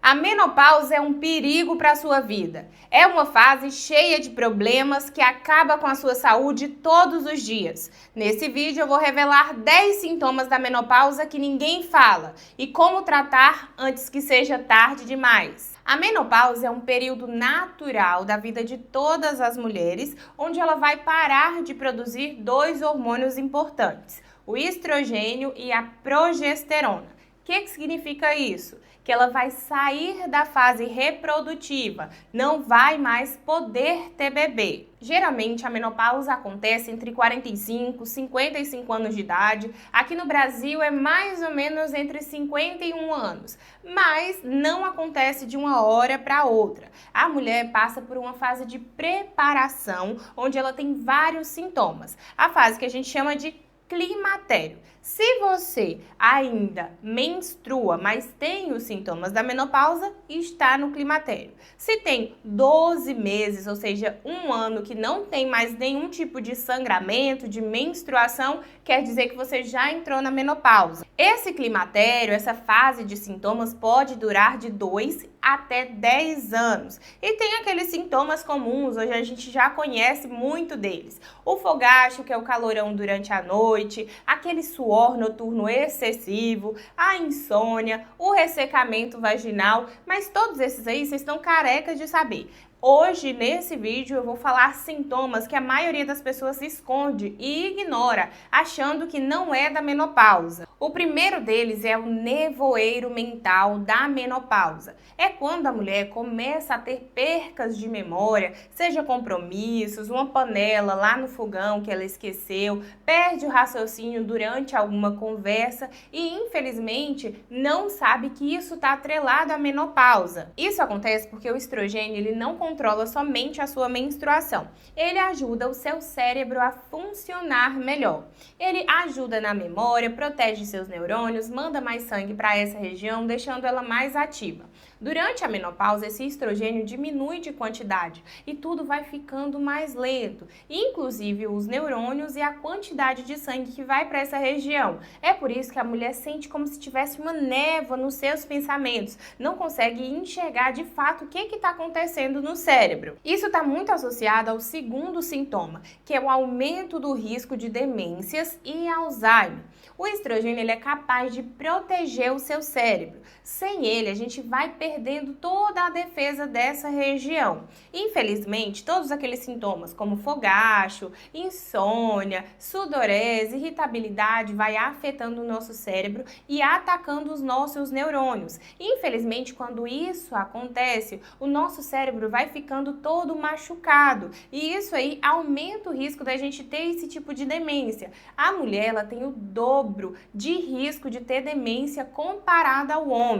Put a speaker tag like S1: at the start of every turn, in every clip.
S1: A menopausa é um perigo para a sua vida. É uma fase cheia de problemas que acaba com a sua saúde todos os dias. Nesse vídeo eu vou revelar 10 sintomas da menopausa que ninguém fala e como tratar antes que seja tarde demais. A menopausa é um período natural da vida de todas as mulheres, onde ela vai parar de produzir dois hormônios importantes, o estrogênio e a progesterona. O que significa isso? Que ela vai sair da fase reprodutiva, não vai mais poder ter bebê. Geralmente a menopausa acontece entre 45 e 55 anos de idade. Aqui no Brasil é mais ou menos entre 51 anos, mas não acontece de uma hora para outra. A mulher passa por uma fase de preparação, onde ela tem vários sintomas. A fase que a gente chama de climatério. Se você ainda menstrua, mas tem os sintomas da menopausa, está no climatério. Se tem 12 meses, ou seja, um ano que não tem mais nenhum tipo de sangramento, de menstruação, quer dizer que você já entrou na menopausa. Esse climatério, essa fase de sintomas pode durar de 2 até 10 anos. E tem aqueles sintomas comuns, hoje a gente já conhece muito deles. O fogacho, que é o calorão durante a noite, aquele suor noturno excessivo, a insônia, o ressecamento vaginal, mas todos esses aí vocês estão carecas de saber. Hoje, nesse vídeo, eu vou falar sintomas que a maioria das pessoas esconde e ignora, achando que não é da menopausa. O primeiro deles é o nevoeiro mental da menopausa. É quando a mulher começa a ter percas de memória, seja compromissos, uma panela lá no fogão que ela esqueceu, perde o raciocínio durante alguma conversa e, infelizmente, não sabe que isso está atrelado à menopausa. Isso acontece porque o estrogênio ele não controla somente a sua menstruação. Ele ajuda o seu cérebro a funcionar melhor. Ele ajuda na memória, protege seus neurônios, manda mais sangue para essa região, deixando ela mais ativa. Durante a menopausa, esse estrogênio diminui de quantidade e tudo vai ficando mais lento, inclusive os neurônios e a quantidade de sangue que vai para essa região. É por isso que a mulher sente como se tivesse uma névoa nos seus pensamentos, não consegue enxergar de fato o que está acontecendo no cérebro. Isso está muito associado ao segundo sintoma, que é o aumento do risco de demências e Alzheimer. O estrogênio ele é capaz de proteger o seu cérebro. Sem ele, a gente vai perdendo toda a defesa dessa região. Infelizmente, todos aqueles sintomas como fogacho, insônia, sudorese, irritabilidade vai afetando o nosso cérebro e atacando os nossos neurônios. Infelizmente, quando isso acontece, o nosso cérebro vai ficando todo machucado e isso aí aumenta o risco da gente ter esse tipo de demência. A mulher ela tem o dobro de risco de ter demência comparada ao homem.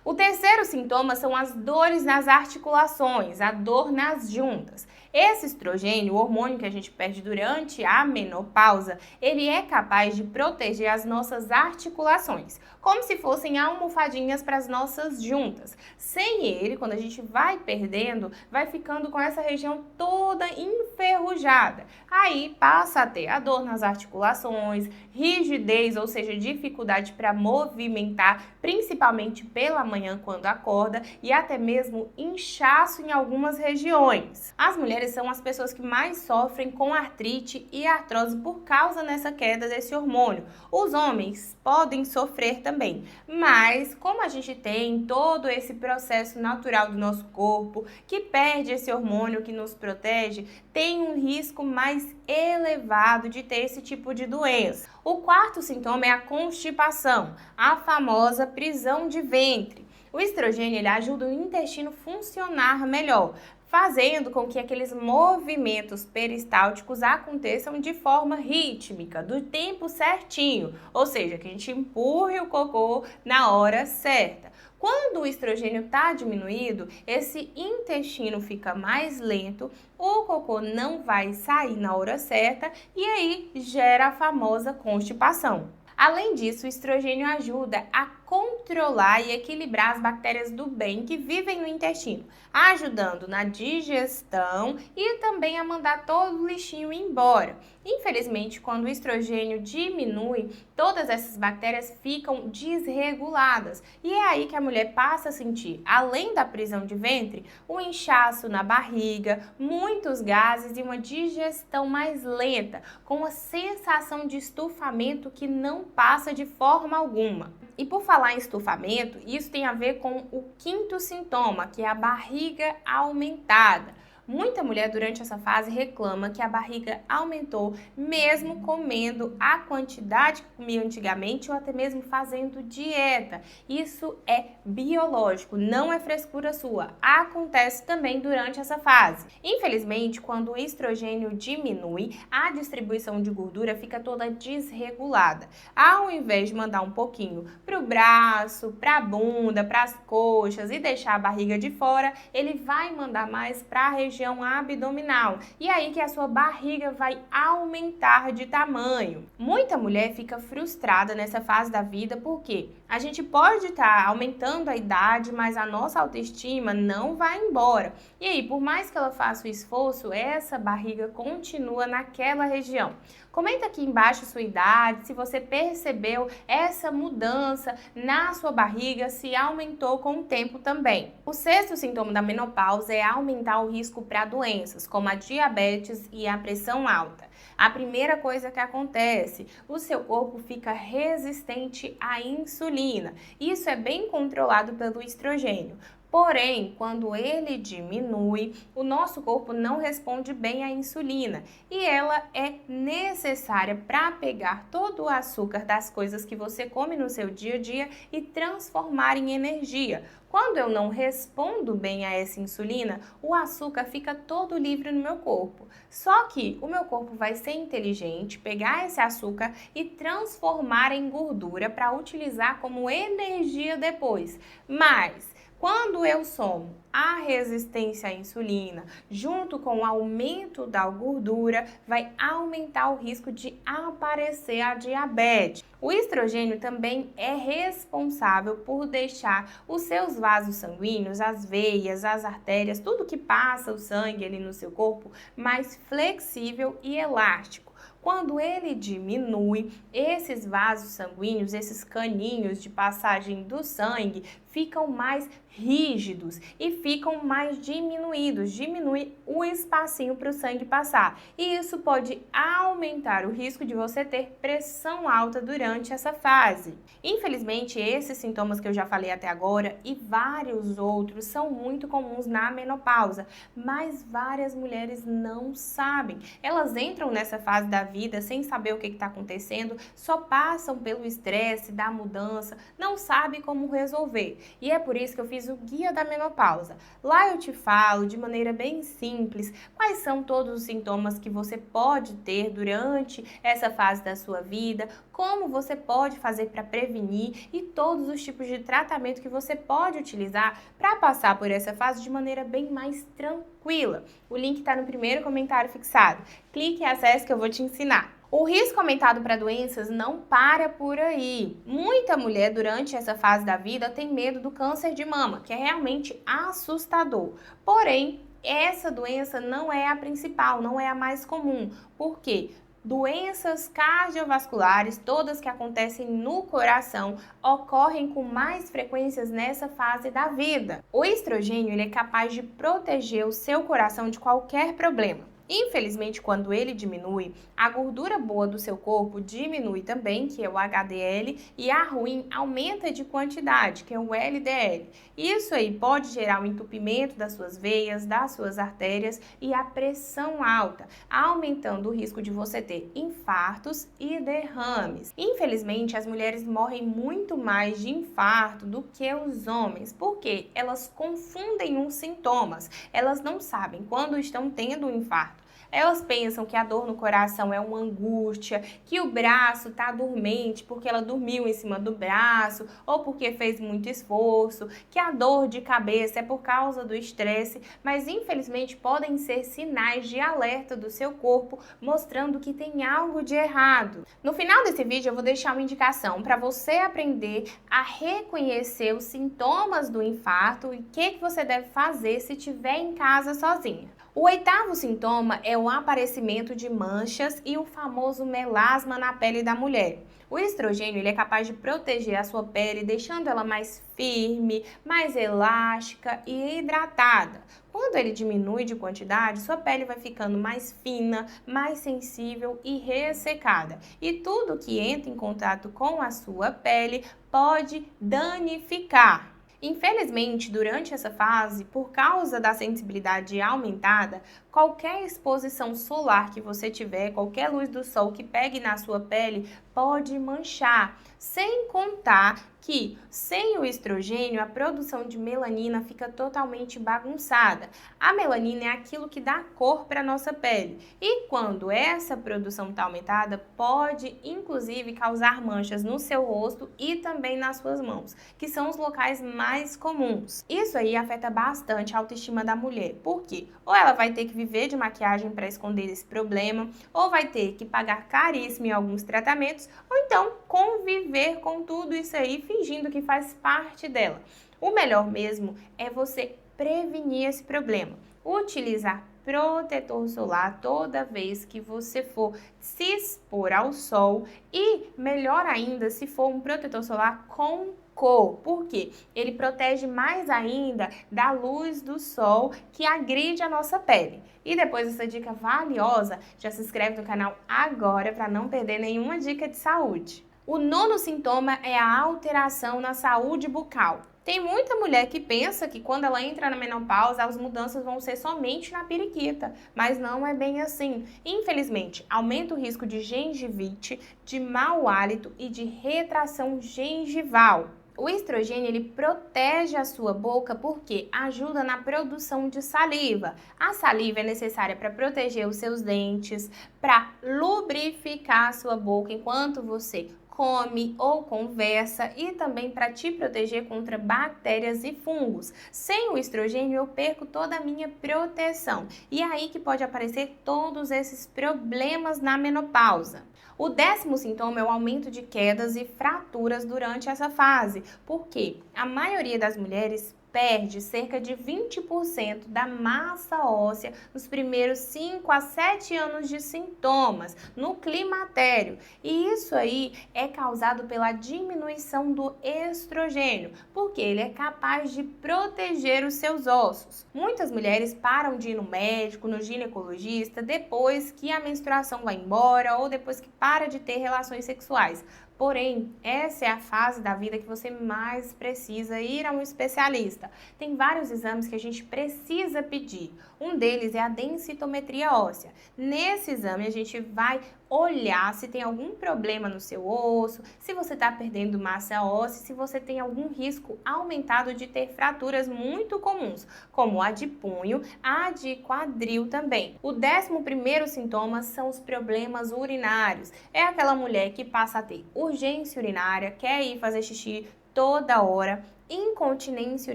S1: O terceiro sintoma são as dores nas articulações, a dor nas juntas. Esse estrogênio, o hormônio que a gente perde durante a menopausa, ele é capaz de proteger as nossas articulações, como se fossem almofadinhas para as nossas juntas. Sem ele, quando a gente vai perdendo, vai ficando com essa região toda enferrujada. Aí passa a ter a dor nas articulações, rigidez, ou seja, dificuldade para movimentar, principalmente pela manhã quando acorda, e até mesmo inchaço em algumas regiões. As mulheres são as pessoas que mais sofrem com artrite e artrose por causa dessa queda desse hormônio. Os homens podem sofrer também, mas como a gente tem todo esse processo natural do nosso corpo que perde esse hormônio que nos protege, tem um risco mais elevado de ter esse tipo de doença. O quarto sintoma é a constipação, a famosa prisão de ventre. O estrogênio ele ajuda o intestino a funcionar melhor, fazendo com que aqueles movimentos peristálticos aconteçam de forma rítmica, do tempo certinho, ou seja, que a gente empurre o cocô na hora certa. Quando o estrogênio está diminuído, esse intestino fica mais lento, o cocô não vai sair na hora certa e aí gera a famosa constipação. Além disso, o estrogênio ajuda a controlar e equilibrar as bactérias do bem que vivem no intestino, ajudando na digestão e também a mandar todo o lixinho embora. Infelizmente, quando o estrogênio diminui, todas essas bactérias ficam desreguladas e é aí que a mulher passa a sentir, além da prisão de ventre, um inchaço na barriga, muitos gases e uma digestão mais lenta, com uma sensação de estufamento que não passa de forma alguma. E por falar em estufamento, isso tem a ver com o quinto sintoma, que é a barriga aumentada. Muita mulher durante essa fase reclama que a barriga aumentou, mesmo comendo a quantidade que comia antigamente ou até mesmo fazendo dieta. Isso é biológico, não é frescura sua. Acontece também durante essa fase. Infelizmente, quando o estrogênio diminui, a distribuição de gordura fica toda desregulada. Ao invés de mandar um pouquinho para o braço, para a bunda, para as coxas e deixar a barriga de fora, ele vai mandar mais para a região abdominal. E aí que a sua barriga vai aumentar de tamanho. Muita mulher fica frustrada nessa fase da vida porque a gente pode estar aumentando a idade, mas a nossa autoestima não vai embora. E aí, por mais que ela faça o esforço, essa barriga continua naquela região. Comenta aqui embaixo a sua idade, se você percebeu essa mudança na sua barriga, se aumentou com o tempo também. O sexto sintoma da menopausa é aumentar o risco para doenças, como a diabetes e a pressão alta. A primeira coisa que acontece, o seu corpo fica resistente à insulina. Isso é bem controlado pelo estrogênio. Porém, quando ele diminui, o nosso corpo não responde bem à insulina e ela é necessária para pegar todo o açúcar das coisas que você come no seu dia a dia e transformar em energia. Quando eu não respondo bem a essa insulina, o açúcar fica todo livre no meu corpo. Só que o meu corpo vai ser inteligente, pegar esse açúcar e transformar em gordura para utilizar como energia depois. Mas quando eu somo a resistência à insulina junto com o aumento da gordura, vai aumentar o risco de aparecer a diabetes. O estrogênio também é responsável por deixar os seus vasos sanguíneos, as veias, as artérias, tudo que passa o sangue ali no seu corpo, mais flexível e elástico. Quando ele diminui, esses vasos sanguíneos, esses caninhos de passagem do sangue, ficam mais rígidos e ficam mais diminuídos, diminui o espacinho para o sangue passar. E isso pode aumentar o risco de você ter pressão alta durante essa fase. Infelizmente, esses sintomas que eu já falei até agora e vários outros são muito comuns na menopausa, mas várias mulheres não sabem. Elas entram nessa fase da vida sem saber o que está acontecendo, só passam pelo estresse da mudança, não sabem como resolver. E é por isso que eu fiz o Guia da Menopausa. Lá eu te falo de maneira bem simples quais são todos os sintomas que você pode ter durante essa fase da sua vida, como você pode fazer para prevenir e todos os tipos de tratamento que você pode utilizar para passar por essa fase de maneira bem mais tranquila. O link está no primeiro comentário fixado. Clique e acesse que eu vou te ensinar. O risco aumentado para doenças não para por aí. Muita mulher durante essa fase da vida tem medo do câncer de mama, que é realmente assustador. Porém, essa doença não é a principal, não é a mais comum. Por quê? Doenças cardiovasculares, todas que acontecem no coração, ocorrem com mais frequências nessa fase da vida. O estrogênio ele é capaz de proteger o seu coração de qualquer problema. Infelizmente, quando ele diminui, a gordura boa do seu corpo diminui também, que é o HDL, e a ruim aumenta de quantidade, que é o LDL. Isso aí pode gerar um entupimento das suas veias, das suas artérias e a pressão alta, aumentando o risco de você ter infartos e derrames. Infelizmente, as mulheres morrem muito mais de infarto do que os homens, porque elas confundem os sintomas, elas não sabem quando estão tendo um infarto. Elas pensam que a dor no coração é uma angústia, que o braço está dormente porque ela dormiu em cima do braço ou porque fez muito esforço, que a dor de cabeça é por causa do estresse, mas infelizmente podem ser sinais de alerta do seu corpo mostrando que tem algo de errado. No final desse vídeo eu vou deixar uma indicação para você aprender a reconhecer os sintomas do infarto e o que você deve fazer se estiver em casa sozinha. O 8º sintoma é o aparecimento de manchas e o famoso melasma na pele da mulher. O estrogênio ele é capaz de proteger a sua pele, deixando ela mais firme, mais elástica e hidratada. Quando ele diminui de quantidade, sua pele vai ficando mais fina, mais sensível e ressecada. E tudo que entra em contato com a sua pele pode danificar. Infelizmente, durante essa fase, por causa da sensibilidade aumentada, qualquer exposição solar que você tiver, qualquer luz do sol que pegue na sua pele, pode manchar. Sem contar que, sem o estrogênio, a produção de melanina fica totalmente bagunçada. A melanina é aquilo que dá cor para a nossa pele. E quando essa produção está aumentada, pode inclusive causar manchas no seu rosto e também nas suas mãos, que são os locais mais comuns. Isso aí afeta bastante a autoestima da mulher. Por quê? Ou ela vai ter que viver de maquiagem para esconder esse problema, ou vai ter que pagar caríssimo em alguns tratamentos, ou então conviver com tudo isso aí, fingindo que faz parte dela. O melhor mesmo é você prevenir esse problema. Utilizar protetor solar toda vez que você for se expor ao sol e, melhor ainda, se for um protetor solar com cor. Por quê? Ele protege mais ainda da luz do sol que agride a nossa pele. E depois dessa dica valiosa, já se inscreve no canal agora para não perder nenhuma dica de saúde. O 9º sintoma é a alteração na saúde bucal. Tem muita mulher que pensa que quando ela entra na menopausa, as mudanças vão ser somente na periquita, mas não é bem assim. Infelizmente, aumenta o risco de gengivite, de mau hálito e de retração gengival. O estrogênio ele protege a sua boca porque ajuda na produção de saliva. A saliva é necessária para proteger os seus dentes, para lubrificar a sua boca enquanto você come ou conversa e também para te proteger contra bactérias e fungos. Sem o estrogênio eu perco toda a minha proteção e é aí que pode aparecer todos esses problemas na menopausa. O 10º sintoma é o aumento de quedas e fraturas durante essa fase, porque a maioria das mulheres perde cerca de 20% da massa óssea nos primeiros 5 a 7 anos de sintomas, no climatério. E isso aí é causado pela diminuição do estrogênio, porque ele é capaz de proteger os seus ossos. Muitas mulheres param de ir no médico, no ginecologista, depois que a menstruação vai embora ou depois que para de ter relações sexuais. Porém, essa é a fase da vida que você mais precisa ir a um especialista. Tem vários exames que a gente precisa pedir. Um deles é a densitometria óssea. Nesse exame, a gente vai olhar se tem algum problema no seu osso, se você está perdendo massa óssea, se você tem algum risco aumentado de ter fraturas muito comuns, como a de punho, a de quadril também. O 11º sintoma são os problemas urinários. É aquela mulher que passa a ter urgência urinária, quer ir fazer xixi toda hora. Incontinência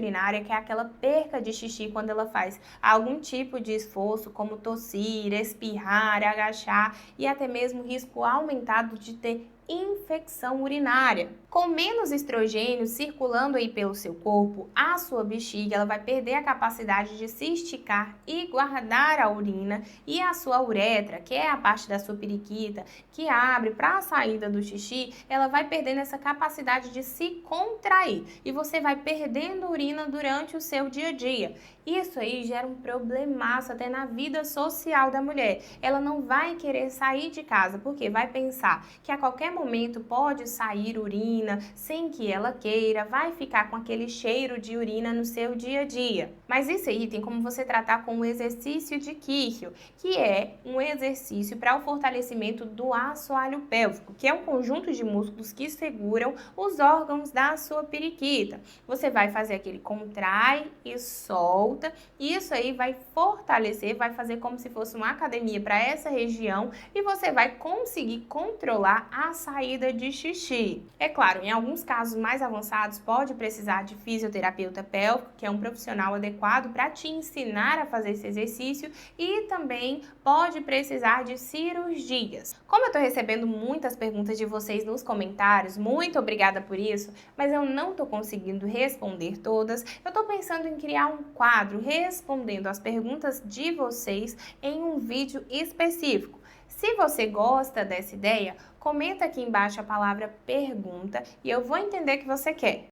S1: urinária, que é aquela perca de xixi quando ela faz algum tipo de esforço, como tossir, espirrar, agachar e até mesmo risco aumentado de ter infecção urinária. Com menos estrogênio circulando aí pelo seu corpo, a sua bexiga ela vai perder a capacidade de se esticar e guardar a urina, e a sua uretra, que é a parte da sua periquita que abre para a saída do xixi, ela vai perdendo essa capacidade de se contrair e você vai perdendo urina durante o seu dia a dia. Isso aí gera um problemaço até na vida social da mulher. Ela não vai querer sair de casa porque vai pensar que a qualquer momento pode sair urina sem que ela queira, vai ficar com aquele cheiro de urina no seu dia a dia. Mas isso aí tem como você tratar com o exercício de Kegel, que é um exercício para o fortalecimento do assoalho pélvico, que é um conjunto de músculos que seguram os órgãos da sua periquita. Você vai fazer aquele contrai e solta volta, e isso aí vai fortalecer, vai fazer como se fosse uma academia para essa região e você vai conseguir controlar a saída de xixi. É claro, em alguns casos mais avançados pode precisar de fisioterapeuta pélvico, que é um profissional adequado para te ensinar a fazer esse exercício, e também pode precisar de cirurgias. Como eu estou recebendo muitas perguntas de vocês nos comentários, muito obrigada por isso, mas eu não estou conseguindo responder todas. Eu estou pensando em criar um quadro respondendo as perguntas de vocês em um vídeo específico. Se você gosta dessa ideia, comenta aqui embaixo a palavra pergunta e eu vou entender que você quer.